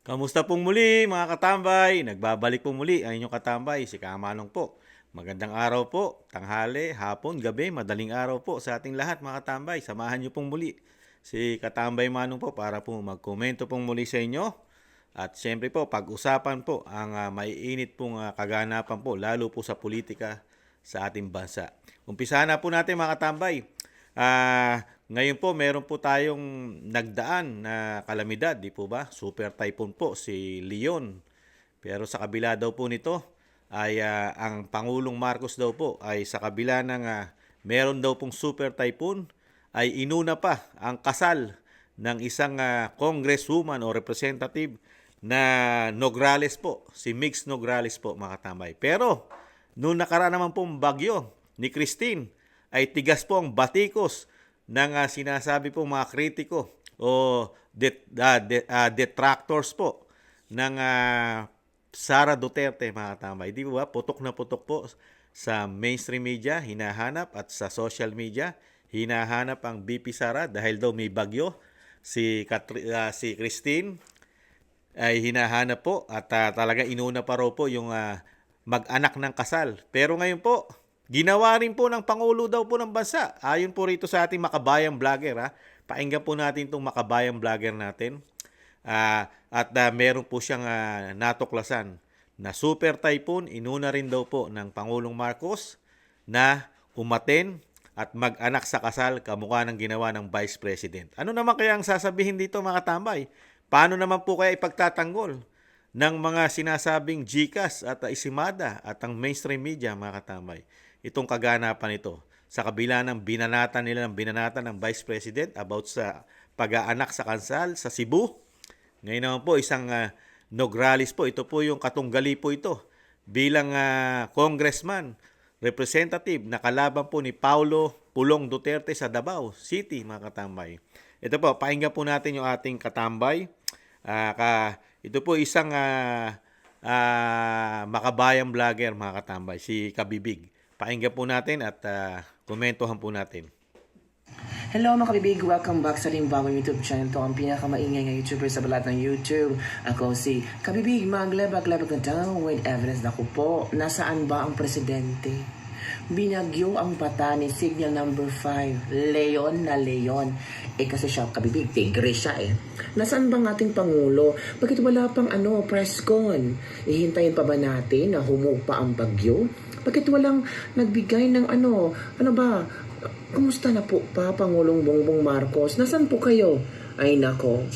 Kamusta pong muli mga katambay? Nagbabalik po muli ang inyong katambay, si Kamanong po. Magandang araw po, tanghali, hapon, gabi, madaling araw po sa ating lahat mga katambay. Samahan niyo pong muli si Katambay Manong po para po magkomento pong muli sa inyo. At siyempre po, pag-usapan po ang maiinit pong kaganapan po, lalo po sa politika sa ating bansa. Umpisahan na po natin mga katambay. Ngayon po, meron po tayong nagdaan na kalamidad, di po ba? Super typhoon po, si Leon. Pero sa kabila daw po nito, ay ang Pangulong Marcos daw po ay sa kabila ng meron daw pong super typhoon, ay inuna pa ang kasal ng isang congresswoman o representative na Nograles po, si Mix Nograles po mga katambay. Pero, noong nakaraan naman pong bagyo ni Christine, ay tigas po ang batikos ng sinasabi po mga kritiko o detractors po ng Sara Duterte mga tambay. Di ba? Putok na putok po sa mainstream media, hinahanap at sa social media, hinahanap ang BP Sara dahil daw may bagyo. Si Christine ay hinahanap po at talaga inuna pa raw po yung mag-anak ng kasal. Pero ngayon po, ginawa rin po ng Pangulo daw po ng bansa. Ayon po rito sa ating makabayang vlogger. Pakinggan po natin itong makabayang vlogger natin. Meron po siyang natuklasan na super typhoon. Inuna rin daw po ng Pangulong Marcos na umaten at mag-anak sa kasal kamukha ng ginawa ng Vice President. Ano naman kaya ang sasabihin dito mga tambay? Paano naman po kaya ipagtatanggol ng mga sinasabing GCash at Isimada at ang mainstream media mga katambay? Itong kaganapan ito sa kabila ng binanatan ng Vice President about sa pag-aanak sa kansal sa Cebu. Ngayon naman po isang Nograles po, ito po yung katunggali po ito bilang congressman, representative na kalaban po ni Paulo Pulong Duterte sa Davao City mga katambay. Ito po, pakinggan po natin yung ating katambay. Ito po isang makabayang vlogger mga katambay, si Kabibig. Pakinggan po natin at komentuhan po natin. Hello mga kabibig, welcome back sa ating bagong YouTube channel. Ito ang pinakamaingay ng YouTuber sa balat ng YouTube. Ako si Kabibig, maglebag-lebag na down with evidence. Naku po, nasaan ba ang presidente? Binagyo ang bata ni Signal number 5, Leon na Leon. Kasi siya, Kabibig, tigre siya Nasaan bang ating Pangulo? Bakit wala pang press con? Ihintayin pa ba natin na humupa ang bagyo? Bakit walang nagbigay ng ano ba? Kumusta na po pa Pangulong Bongbong Marcos? Nasaan po kayo? Ay nako,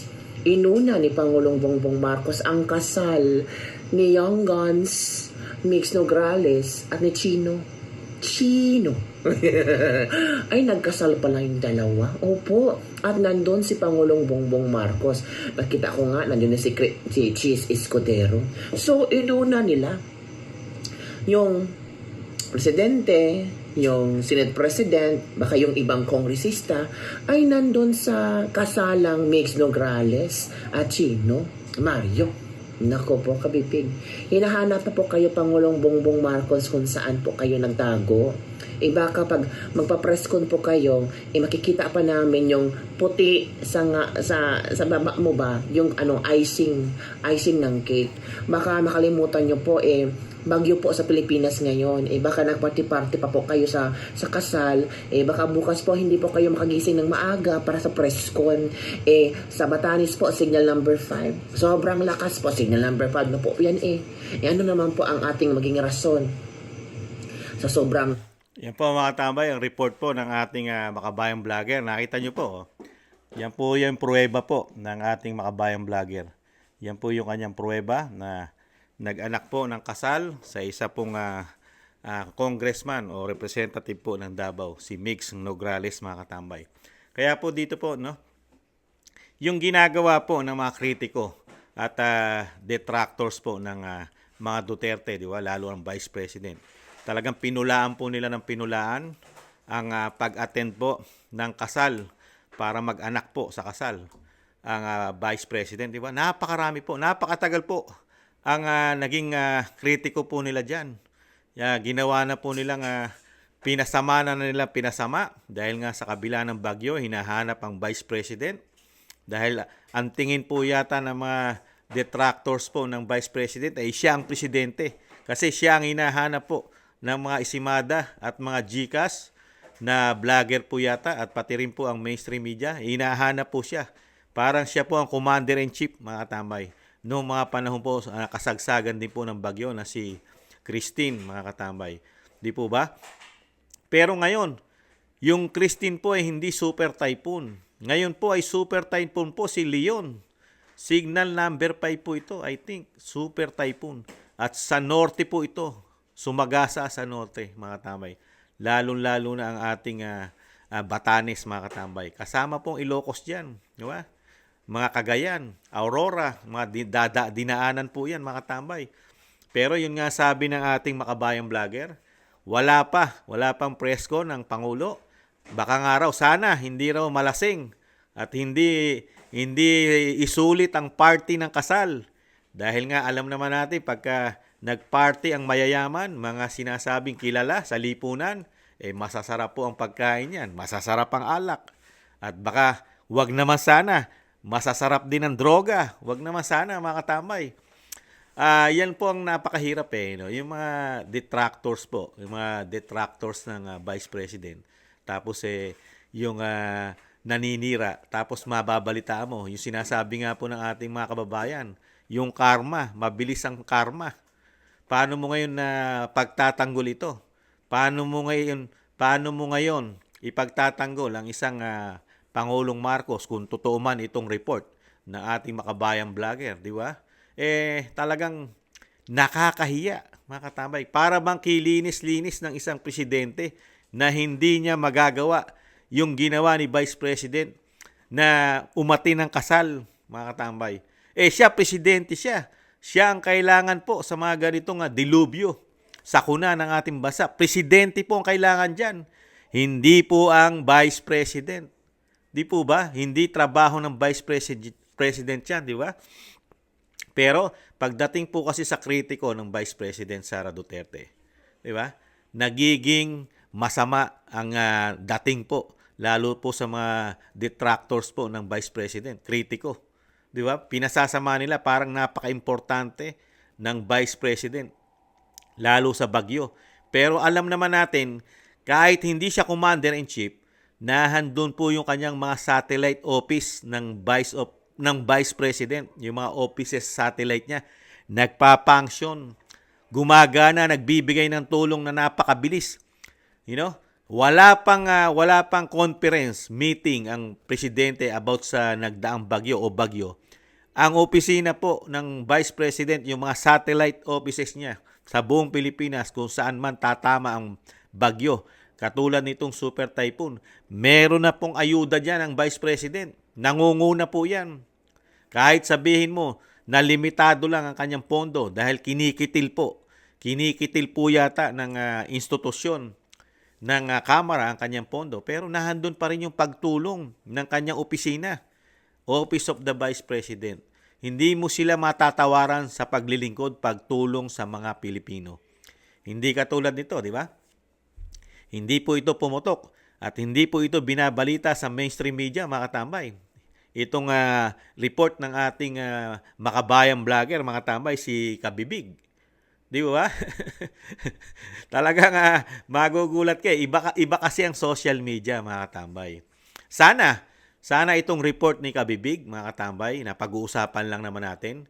inuna ni Pangulong Bongbong Marcos ang kasal ni Young Guns, Mix Nograles at ni Chino. Ay nagkasal pala yung dalawa. Opo, at nandun si Pangulong Bongbong Marcos. Nakita ko nga, nandun na si Cheese Escudero. So, inuna nila yung presidente, yung Senate President, baka yung ibang kongresista, ay nandun sa kasalang Mix Nograles at Chino Mario. Nako po, kabibig. Hinahanap na po kayo, Pangulong Bongbong Marcos, kung saan po kayo nagtago. Baka pag magpa-press con po kayo, makikita pa namin yung puti sa baba mo ba, yung icing ng cake. Baka makalimutan nyo po bagyo po sa Pilipinas ngayon. Baka nagparty-party pa po kayo sa kasal. Baka bukas po hindi po kayo makagising ng maaga para sa press con. Sa Batanes po, signal number 5. Sobrang lakas po, signal number 5 na po. Yan ano naman po ang ating maging rason sa sobrang... Yan po mga tambay, ang report po ng ating makabayang vlogger. Nakita nyo po. Yan po yung pruweba po ng ating makabayang vlogger. Yan po yung kanyang pruweba na nag-anak po ng kasal sa isa pong congressman o representative po ng Davao, si Mix Nograles mga katambay. Kaya po dito po, yung ginagawa po ng mga kritiko at detractors po ng mga Duterte, di ba? Lalo ang Vice President. Talagang pinulaan po nila ng pinulaan ang pag-attend po ng kasal para mag-anak po sa kasal ang Vice President, di ba? Napakarami po, napakatagal po ang naging kritiko po nila dyan. Ginawa na po nilang pinasama dahil nga sa kabila ng bagyo, hinahanap ang Vice President. Dahil ang tingin po yata ng mga detractors po ng Vice President ay siya ang presidente. Kasi siya ang hinahanap po ng mga isimada at mga GCash na vlogger po yata at pati rin po ang mainstream media. Hinahanap po siya. Parang siya po ang commander-in-chief, mga katambay. Noong mga panahon po, kasagsagan din po ng bagyo na si Christine, mga katambay. Di po ba? Pero ngayon, yung Christine po ay hindi super typhoon. Ngayon po ay super typhoon po si Leon. Signal number 5 po ito, I think. Super typhoon. At sa norte po ito. Sumagasa sa norte, mga katambay. Lalong-lalo na ang ating Batanes, mga katambay. Kasama pong Ilocos dyan. Di ba? Mga Cagayan, Aurora, mga dinaanan po yan, mga katambay. Pero yun nga sabi ng ating makabayang vlogger, wala pang presko ng Pangulo. Baka nga raw, sana, hindi raw malasing at hindi isulit ang party ng kasal. Dahil nga alam naman natin, pagka nagparty ang mayayaman, mga sinasabing kilala sa lipunan, masasarap po ang pagkain yan, masasarap ang alak. At baka, wag naman sana, masasarap din ang droga. Wag naman sana, mga katambay. Yan po ang napakahirap no? Yung mga detractors po, yung mga detractors ng Vice President. Tapos yung naninira, tapos mababalita mo, yung sinasabi nga po ng ating mga kababayan, yung karma, mabilis ang karma. Paano mo ngayon na pagtatanggol ito? Paano mo ngayon ipagtatanggol ang isang Pangulong Marcos kung totoo man itong report ng ating makabayang vlogger, di ba? Talagang nakakahiya, mga katambay. Para bang kilinis-linis ng isang presidente na hindi niya magagawa yung ginawa ni Vice President na umati ng kasal, mga katambay. Siya, presidente siya. Siya ang kailangan po sa mga ganitong dilubyo, sakuna ng ating bansa. Presidente po ang kailangan dyan. Hindi po ang Vice President. Di po ba? Hindi trabaho ng Vice President yan, di ba? Pero pagdating po kasi sa kritiko ng Vice President Sara Duterte, di ba? Nagiging masama ang dating po, lalo po sa mga detractors po ng Vice President, kritiko. Di ba? Pinasasama nila parang napaka-importante ng Vice President, lalo sa bagyo. Pero alam naman natin, kahit hindi siya Commander-in-Chief, nahandun po yung kanyang mga satellite office ng Vice President, yung mga offices satellite niya, nagpa-function, gumagana, nagbibigay ng tulong na napakabilis. Wala pang conference meeting ang presidente about sa nagdaang bagyo o bagyo. Ang opisina po ng Vice President, yung mga satellite offices niya sa buong Pilipinas kung saan man tatama ang bagyo, katulad nitong super typhoon, meron na pong ayuda dyan ang Vice President. Nangunguna po yan. Kahit sabihin mo na limitado lang ang kanyang pondo dahil kinikitil po yata ng institusyon ng Kamara ang kanyang pondo. Pero nahandun pa rin yung pagtulong ng kanyang opisina, Office of the Vice President. Hindi mo sila matatawaran sa paglilingkod, pagtulong sa mga Pilipino. Hindi katulad nito, di ba? Hindi po ito pumutok at hindi po ito binabalita sa mainstream media, mga katambay. Itong report ng ating makabayang vlogger, mga katambay, si Kabibig. Di ba? Talagang magugulat kayo. Iba kasi ang social media, mga katambay. Sana itong report ni Kabibig, mga katambay, na pag-uusapan lang naman natin.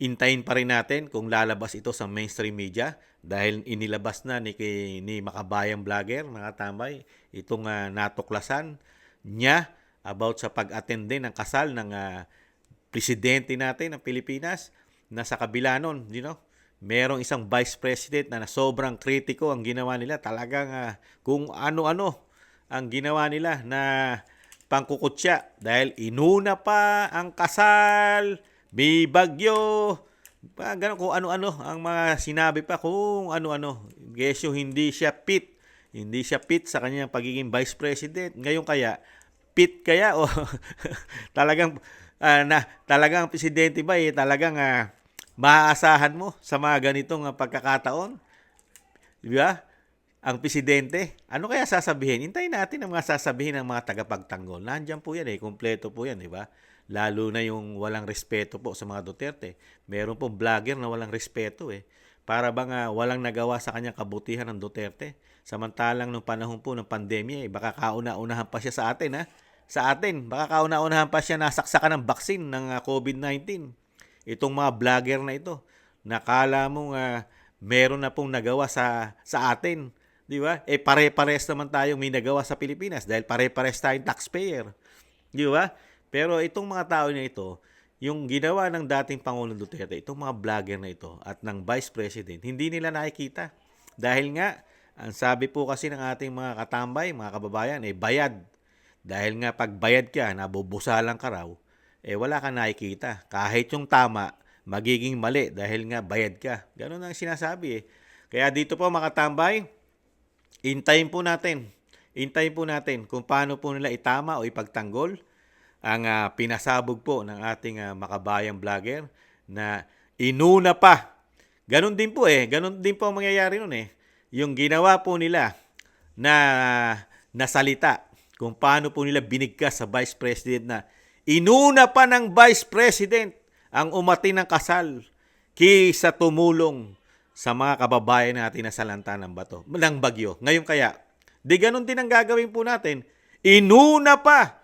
Hintayin pa rin natin kung lalabas ito sa mainstream media dahil inilabas na ni makabayang vlogger, mga katambay, itong natuklasan niya about sa pag-attend din ng kasal ng presidente natin ng Pilipinas, na sa kabila nun, merong isang vice president na sobrang kritiko ang ginawa nila. Talagang kung ano-ano ang ginawa nila na pangkukutya dahil inuna pa ang kasal, may bagyo, ganun, kung ano-ano ang mga sinabi pa, kung ano-ano. Gesyo hindi siya fit sa kanyang pagiging vice president. Ngayon kaya, fit kaya o talagang talagang presidente ba talagang maaasahan mo sa mga ganitong pagkakataon? Di ba? Ang presidente, ano kaya sasabihin? Hintayin natin ang mga sasabihin ng mga tagapagtanggol. Nandiyan po yan kumpleto po yan, di ba? Lalo na yung walang respeto po sa mga Duterte. Meron pong vlogger na walang respeto eh. Para bang walang nagawa sa kanyang kabutihan ng Duterte. Samantalang nung panahon po ng pandemya, baka kauna-unahan pa siya sa atin ha. Sa atin, baka kauna-unahan pa siya nasaksakan ng baksin ng COVID-19. Itong mga vlogger na ito, nakala mong meron na pong nagawa sa atin. Di ba? Pare-pares naman tayong may nagawa sa Pilipinas dahil pare-pares tayong taxpayer. Di ba? Pero itong mga tao na ito, yung ginawa ng dating Pangulong Duterte, itong mga vlogger na ito at ng Vice President, hindi nila nakikita. Dahil nga, ang sabi po kasi ng ating mga katambay, mga kababayan, bayad. Dahil nga pag bayad ka, nabubusalan ka raw, wala kang nakikita. Kahit yung tama, magiging mali dahil nga bayad ka. Ganun ang sinasabi eh. Kaya dito po mga katambay, intayin po natin. Intayin po natin kung paano po nila itama o ipagtanggol ang pinasabog po ng ating makabayang vlogger na inuna pa. Ganon din po ganon din po ang mangyayari nun eh. Yung ginawa po nila na salita kung paano po nila binigkas sa Vice President na inuna pa ng Vice President ang umati ng kasal kaysa tumulong sa mga kababayan natin na salanta ng bagyo. Ngayon kaya, di ganon din ang gagawin po natin. Inuna pa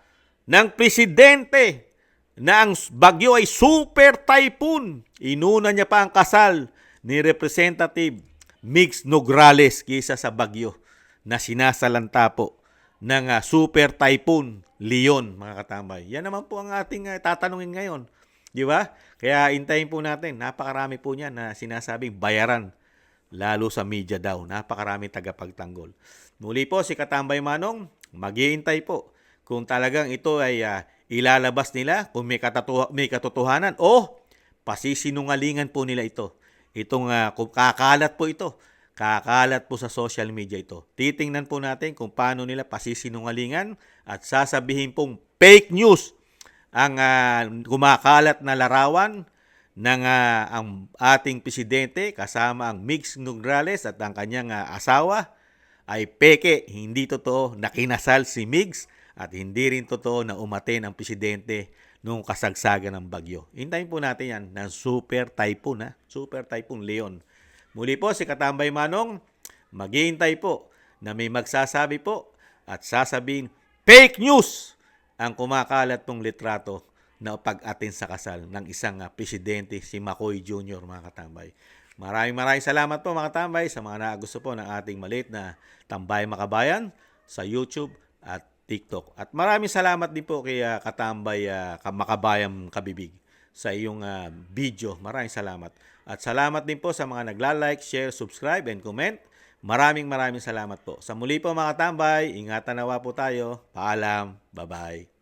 ng presidente na ang bagyo ay super typhoon. Inuna niya pa ang kasal ni Representative Migs Nograles kaysa sa bagyo na sinasalanta po ng super typhoon Leon, mga katambay. Yan naman po ang ating tatanungin ngayon. Di ba? Kaya intayin po natin. Napakarami po niyan na sinasabing bayaran. Lalo sa media daw. Napakaraming tagapagtanggol. Muli po si Katambay Manong, mag-iintay po kung talagang ito ay ilalabas nila, kung may katotohanan o pasisinungalingan po nila ito. Itong kung kakalat po ito. Kakalat po sa social media ito. Titingnan po natin kung paano nila pasisinungalingan at sasabihin pong fake news ang kumakalat na larawan ng ang ating presidente kasama ang Migs Nograles at ang kanyang asawa ay peke, hindi totoo na kinasal si Migs at hindi rin totoo na umaten ang presidente nung kasagsagan ng bagyo. Hintayin po natin yan ng super typhoon Super typhoon Leon. Muli po si Katambay Manong, maghihintay po na may magsasabi po at sasabihin fake news ang kumakalat pong litrato na pag-atin sa kasal ng isang presidente, si McCoy Jr., mga katambay. Maraming salamat po mga katambay sa mga nagusto po ng ating maliit na Tambay Makabayan sa YouTube at TikTok. At maraming salamat din po kay Katambay Makabayang Kabibig sa iyong video. Maraming salamat. At salamat din po sa mga nagla-like, share, subscribe, and comment. Maraming salamat po. Sa muli po mga katambay, ingatan nawa po tayo. Paalam. Bye-bye.